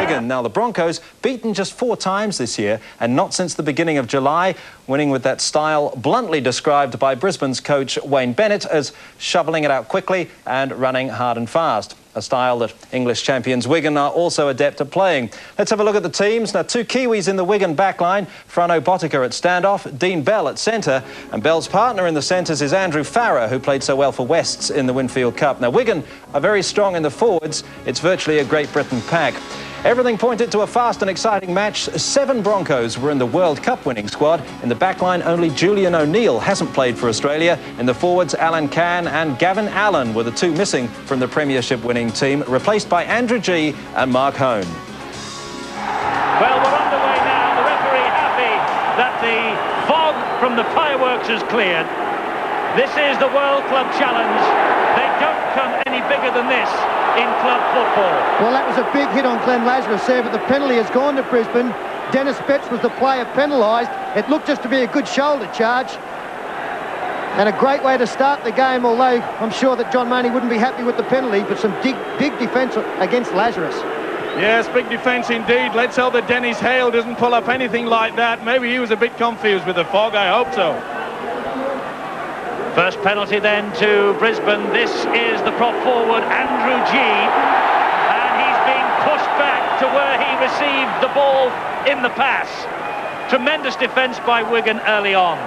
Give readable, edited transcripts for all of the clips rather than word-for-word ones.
Wigan. Now, the Broncos beaten just 4 times this year and not since the beginning of July, winning with that style bluntly described by Brisbane's coach Wayne Bennett as shoveling it out quickly and running hard and fast. A style that English champions Wigan are also adept at playing. Let's have a look at the teams. Now, 2 Kiwis in the Wigan backline. Frano Botica at standoff, Dean Bell at centre, and Bell's partner in the centres is Andrew Farrar, who played so well for Wests in the Winfield Cup. Now, Wigan are very strong in the forwards. It's virtually a Great Britain pack. Everything pointed to a fast and exciting match. 7 Broncos were in the World Cup winning squad. In the backline, only Julian O'Neill hasn't played for Australia. In the forwards, Alan Cann and Gavin Allen were the 2 missing from the Premiership winning team, replaced by Andrew Gee and Mark Hone. Well, we're underway now. The referee happy that the fog from the fireworks has cleared. This is the World Club Challenge. They don't come any bigger than this in club football. Well, that was a big hit on Glenn Lazarus there, but the penalty has gone to Brisbane. Dennis Betts was the player penalised. It looked just to be a good shoulder charge. And a great way to start the game, although I'm sure that John Money wouldn't be happy with the penalty, but some big defence against Lazarus. Yes, big defence indeed. Let's hope that Dennis Hale doesn't pull up anything like that. Maybe he was a bit confused with the fog. I hope so. First penalty then to Brisbane. This is the prop forward, Andrew Gee, and he's being pushed back to where he received the ball in the pass. Tremendous defence by Wigan early on.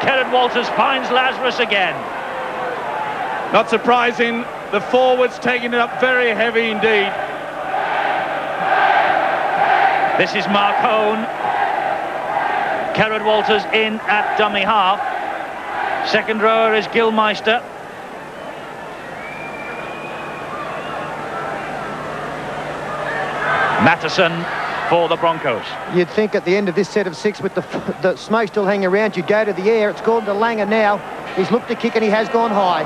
Kerrod Walters finds Lazarus again. Not surprising, the forwards taking it up very heavy indeed. This is Mark Hone. Kerrod Walters in at dummy half. Second rower is Gilmeister. Matteson for the Broncos. You'd think at the end of this set of 6 with the smoke still hanging around, you'd go to the air. It's gone to Langer now. He's looked to kick and he has gone high.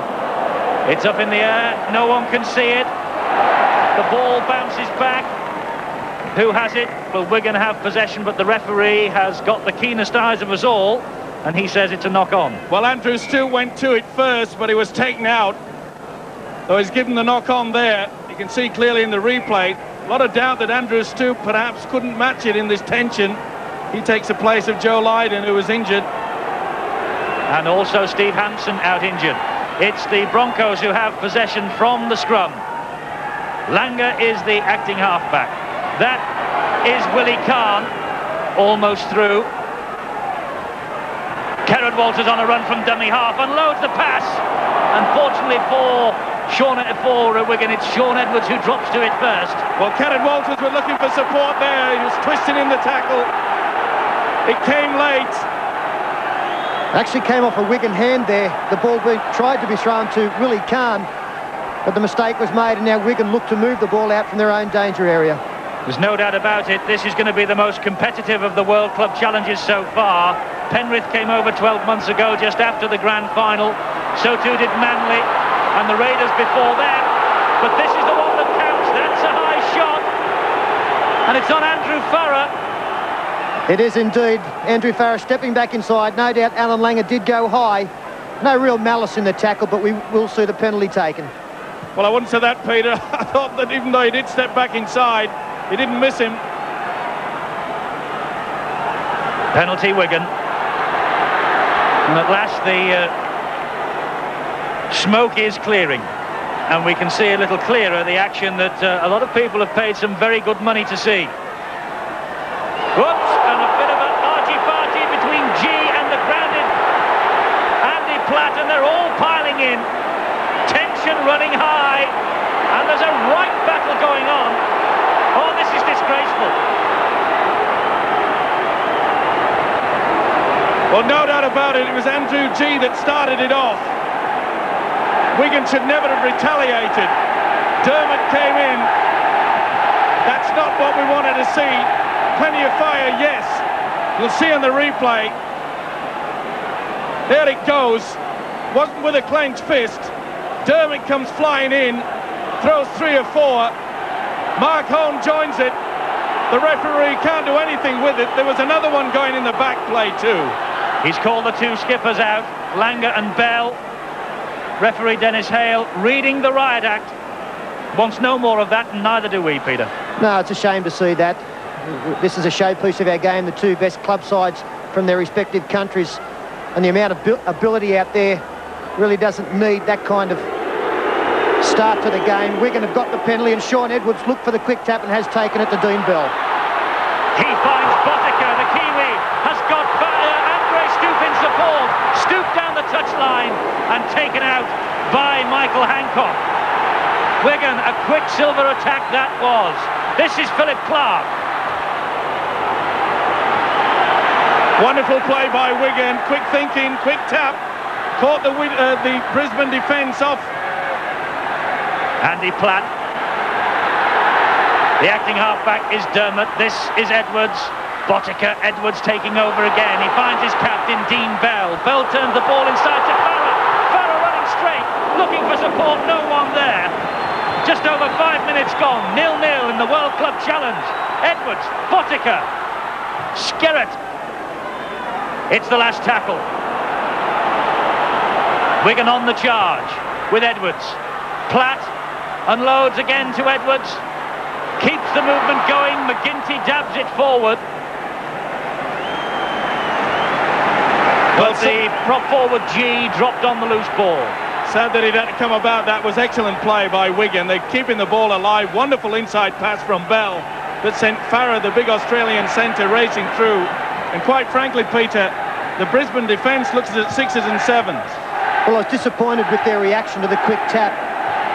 It's up in the air. No one can see it. The ball bounces back. Who has it? Well, Wigan have possession, but the referee has got the keenest eyes of us all, and he says it's a knock-on. Well, Andrew still went to it first, but he was taken out. So he's given the knock-on there. You can see clearly in the replay. A lot of doubt that Andrew Stoop perhaps couldn't match it in this tension. He takes the place of Joe Lydon, who was injured. And also Steve Hampson out injured. It's the Broncos who have possession from the scrum. Langer is the acting halfback. That is Willie Kahn, almost through. Kerrod Walters on a run from dummy half, unloads the pass. Unfortunately for Wigan, it's Sean Edwards who drops to it first. Well, Kerrod Walters were looking for support there. He was twisted in the tackle. It came late. Actually came off a Wigan hand there. The ball tried to be thrown to Willie Kahn, but the mistake was made, and now Wigan look to move the ball out from their own danger area. There's no doubt about it. This is going to be the most competitive of the World Club Challenges so far. Penrith came over 12 months ago, just after the grand final. So too did Manly and the Raiders before that. But this is the one that counts. That's a high shot. And it's on Andrew Farrar. It is indeed. Andrew Farrar stepping back inside. No doubt Alan Langer did go high. No real malice in the tackle, but we will see the penalty taken. Well, I wouldn't say that, Peter. I thought that even though he did step back inside, he didn't miss him. Penalty Wigan. And at last the smoke is clearing. And we can see a little clearer the action that a lot of people have paid some very good money to see. Whoops, and a bit of an argy-bargy between G and the grounded Andy Platt, and they're all piling in. Tension running high, and there's a right battle going on. Oh, this is disgraceful. Well, no doubt about it, it was Andrew Gee that started it off. Wigan should never have retaliated. Dermott came in. That's not what we wanted to see. Plenty of fire, yes. You'll see on the replay. There it goes. Wasn't with a clenched fist. Dermott comes flying in, throws 3 or 4. Mark Hone joins it. The referee can't do anything with it. There was another one going in the back play too. He's called the 2 skippers out, Langer and Bell. Referee Dennis Hale reading the riot act. wants no more of that, and neither do we, Peter. No, it's a shame to see that. This is a showpiece of our game, the two best club sides from their respective countries, and the amount of ability out there really doesn't need that kind of start to the game. Wigan have got the penalty, and Shaun Edwards looked for the quick tap and has taken it to Dean Bell. He finds Botica, the Kiwi, has got Andre Stoop in support. Stoop down the touchline and taken out by Michael Hancock. Wigan, a quicksilver attack that was. This is Philip Clark. Wonderful play by Wigan. Quick thinking, quick tap. Caught the Brisbane defence off. Andy Platt. The acting halfback is Dermott. This is Edwards. Botica, Edwards taking over again. He finds his captain, Dean Bell. Bell turns the ball inside to Farah. Farah running straight, looking for support. No one there. Just over 5 minutes gone. 0-0 in the World Club Challenge. Edwards, Botica, Skerrett. It's the last tackle. Wigan on the charge with Edwards. Platt unloads again to Edwards. Keeps the movement going. McGinty dabs it forward. But the prop forward G dropped on the loose ball. Sad that it had to come about. That was excellent play by Wigan. They're keeping the ball alive. Wonderful inside pass from Bell that sent Farah, the big Australian centre, racing through. And quite frankly, Peter, the Brisbane defence looks at 6s and 7s. Well, I was disappointed with their reaction to the quick tap.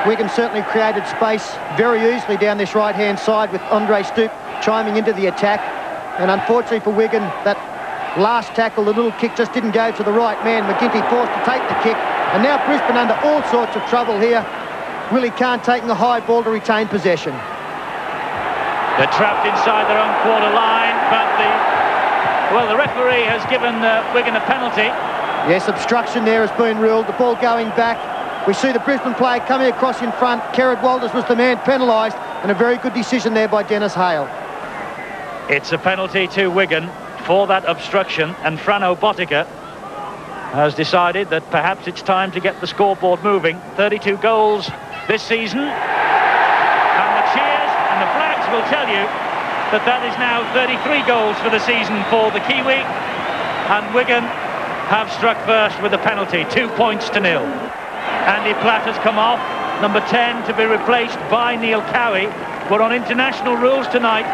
Wigan certainly created space very easily down this right-hand side with Andre Stoop chiming into the attack. And unfortunately for Wigan, that last tackle, the little kick, just didn't go to the right man. McGinty forced to take the kick. And now Brisbane under all sorts of trouble here. Really can't take the high ball to retain possession. They're trapped inside their own quarter line, but the referee has given Wigan a penalty. Yes, obstruction there has been ruled. The ball going back. We see the Brisbane player coming across in front. Kerrod Walters was the man penalised, and a very good decision there by Dennis Hale. It's a penalty to Wigan for that obstruction, and Frano Botica has decided that perhaps it's time to get the scoreboard moving. 32 goals this season, and the cheers and the flags will tell you that is now 33 goals for the season for the Kiwi, and Wigan have struck first with a penalty, 2 points to 0. Andy Platt has come off, number 10 to be replaced by Neil Cowie. We're on international rules tonight,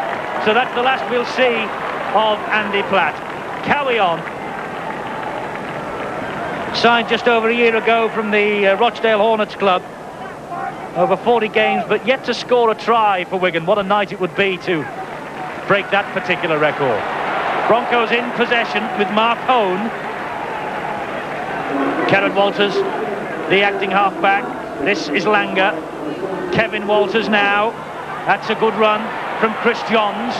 so that's the last we'll see of Andy Platt. Cowie on. Signed just over a year ago from the Rochdale Hornets club. Over 40 games, but yet to score a try for Wigan. What a night it would be to break that particular record. Broncos in possession with Mark Hone. Kerrod Walters, the acting halfback. This is Langer. Kevin Walters now. That's a good run from Chris Johns.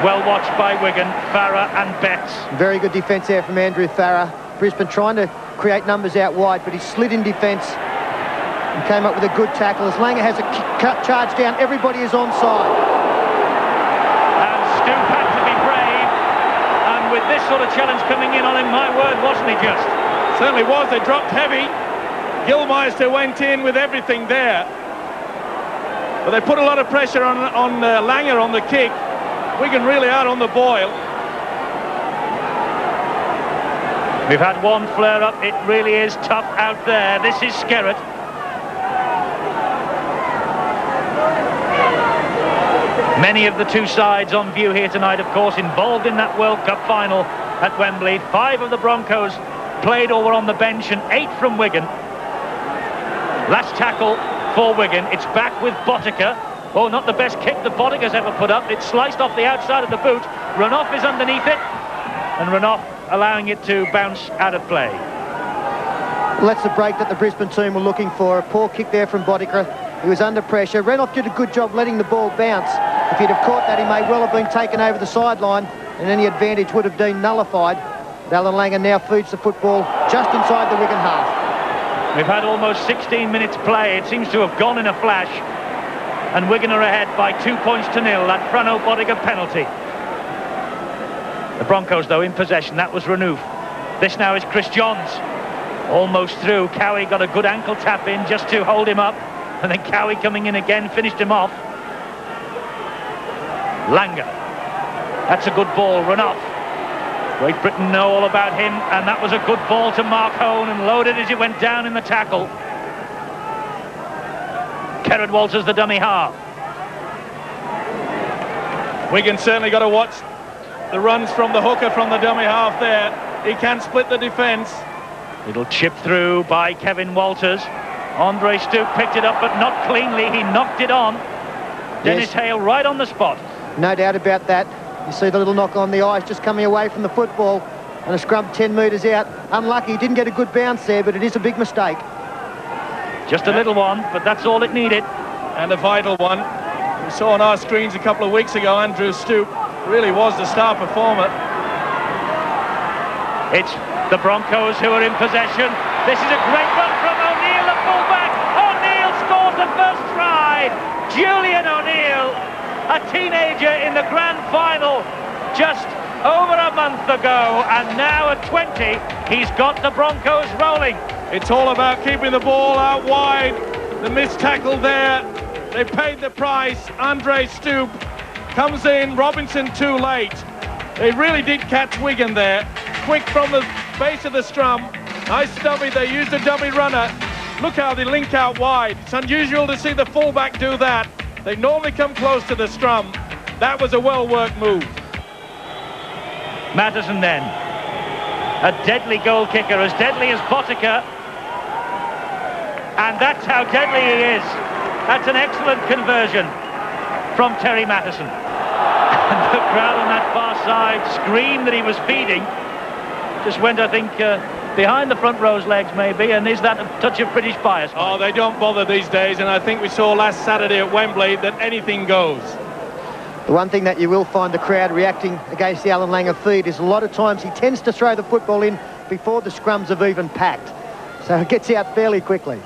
Well watched by Wigan, Farah and Betts. Very good defence there from Andrew Farah. Brisbane trying to create numbers out wide, but he slid in defence and came up with a good tackle. As Langer has a charge down, everybody is onside. And Stoop had to be brave, and with this sort of challenge coming in on him, my word, wasn't he just? Certainly was. They dropped heavy. Gilmeister went in with everything there, but they put a lot of pressure on Langer on the kick. Wigan really are on the boil. We've had one flare-up. It really is tough out there. This is Skerrett. Many of the two sides on view here tonight, of course, involved in that World Cup final at Wembley. 5 of the Broncos played or were on the bench, and 8 from Wigan. Last tackle for Wigan. It's back with Botica. Oh, not the best kick that Botica's ever put up. It's sliced off the outside of the boot. Renouf is underneath it, and Renouf allowing it to bounce out of play. Well, that's the break that the Brisbane team were looking for. A poor kick there from Botica. He was under pressure. Renouf did a good job letting the ball bounce. If he'd have caught that, he may well have been taken over the sideline, and any advantage would have been nullified. Alan Langer now feeds the football just inside the Wigan half. We've had almost 16 minutes play. It seems to have gone in a flash, and Wigan are ahead by 2 points to 0. That Frano Botica penalty. The Broncos, though, in possession. That was Renouf. This now is Chris Johns. Almost through. Cowie got a good ankle tap in just to hold him up. And then Cowie coming in again, finished him off. Langer. That's a good ball, run off. Great Britain know all about him, and that was a good ball to Mark Hone, and loaded as he went down in the tackle. Kerrod Walters, the dummy half. Wigan certainly got to watch the runs from the hooker from the dummy half there. He can split the defence. Little chip through by Kevin Walters. Andre Stoop picked it up, but not cleanly. He knocked it on. Dennis Hale right on the spot. No doubt about that. You see the little knock on the eyes just coming away from the football, and a scrum 10 metres out. Unlucky, he didn't get a good bounce there, but it is a big mistake. Just a little one, but that's all it needed. And a vital one. We saw on our screens a couple of weeks ago, Andrew Stoop really was the star performer. It's the Broncos who are in possession. This is a great run from O'Neill, the fullback. O'Neill scores the first try. Julian O'Neill, a teenager in the grand final just over a month ago, and now at 20 he's got the Broncos rolling. It's all about keeping the ball out wide. The missed tackle there, they paid the price. Andre Stoop comes in, Robinson too late. They really did catch Wigan there. Quick from the base of the scrum. Nice dummy, they used a dummy runner. Look how they link out wide. It's unusual to see the fullback do that. They normally come close to the scrum. That was a well-worked move. Maddison then. A deadly goal kicker, as deadly as Botica. And that's how deadly he is. That's an excellent conversion from Terry Maddison. And the crowd on that far side screamed that he was feeding. Just went, I think, behind the front row's legs maybe, and is that a touch of British bias? Oh, they don't bother these days, and I think we saw last Saturday at Wembley that anything goes. The one thing that you will find the crowd reacting against the Alan Langer feed is a lot of times he tends to throw the football in before the scrums have even packed. So it gets out fairly quickly.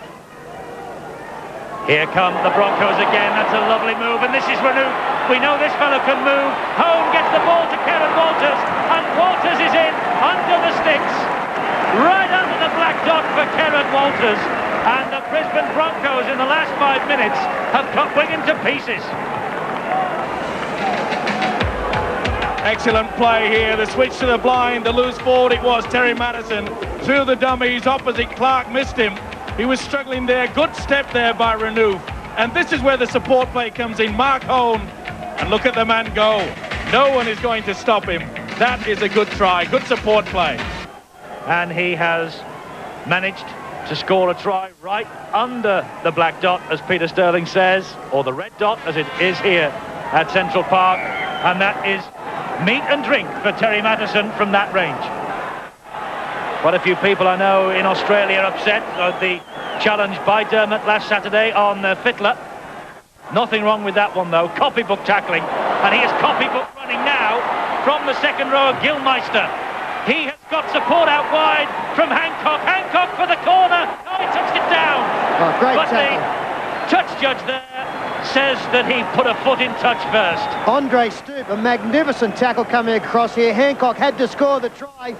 Here come the Broncos again. That's a lovely move, and this is Renouf. We know this fellow can move. Hone gets the ball to Kerrod Walters, and Walters is in under the sticks. Right under the black dot for Kerrod Walters. And the Brisbane Broncos in the last 5 minutes have cut Wigan to pieces. Excellent play here. The switch to the blind, the loose forward it was. Terry Maddison through the dummies opposite Clark, missed him. He was struggling there. Good step there by Renouf. And this is where the support play comes in. Mark Hone. And look at the man go. No one is going to stop him. That is a good try. Good support play. And he has managed to score a try right under the black dot, as Peter Sterling says, or the red dot, as it is here at Central Park. And that is meat and drink for Terry Maddison from that range. Quite a few people I know in Australia are upset at the challenge by Dermot last Saturday on Fittler. Nothing wrong with that one though. Copybook tackling, and he is copybook running now from the second row of Gilmeister. He has got support out wide from Hancock. Hancock for the corner. Oh, he touched it down. Oh, great but tackle. The touch judge there says that he put a foot in touch first. Andre Stoop, a magnificent tackle coming across here. Hancock had to score the try.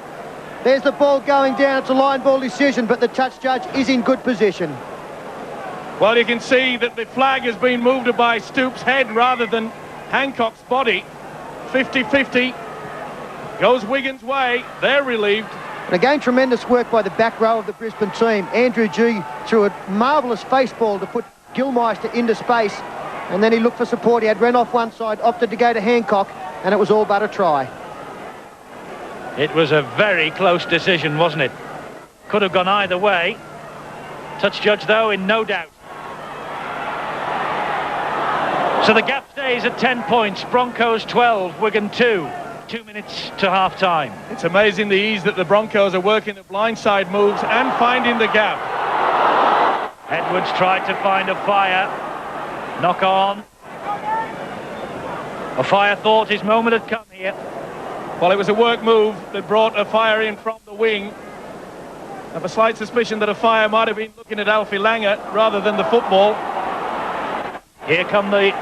There's the ball going down. It's a line ball decision, but the touch judge is in good position. Well, you can see that the flag has been moved by Stoop's head rather than Hancock's body. 50-50 goes Wigan's way. They're relieved. And again, tremendous work by the back row of the Brisbane team. Andrew G threw a marvellous face ball to put Gilmeister into space, and then he looked for support. He had Ren off one side, opted to go to Hancock, and it was all but a try. It was a very close decision, wasn't it? Could have gone either way. Touch judge, though, in no doubt. So the gap stays at 10 points. Broncos 12, Wigan 2. 2 minutes to half-time. It's amazing the ease that the Broncos are working the blindside moves and finding the gap. Edwards tried to find a fire. Knock on. A fire thought his moment had come here. Well, it was a work move that brought a fire in from the wing. I have a slight suspicion that a fire might have been looking at Alfie Langer rather than the football. Here come the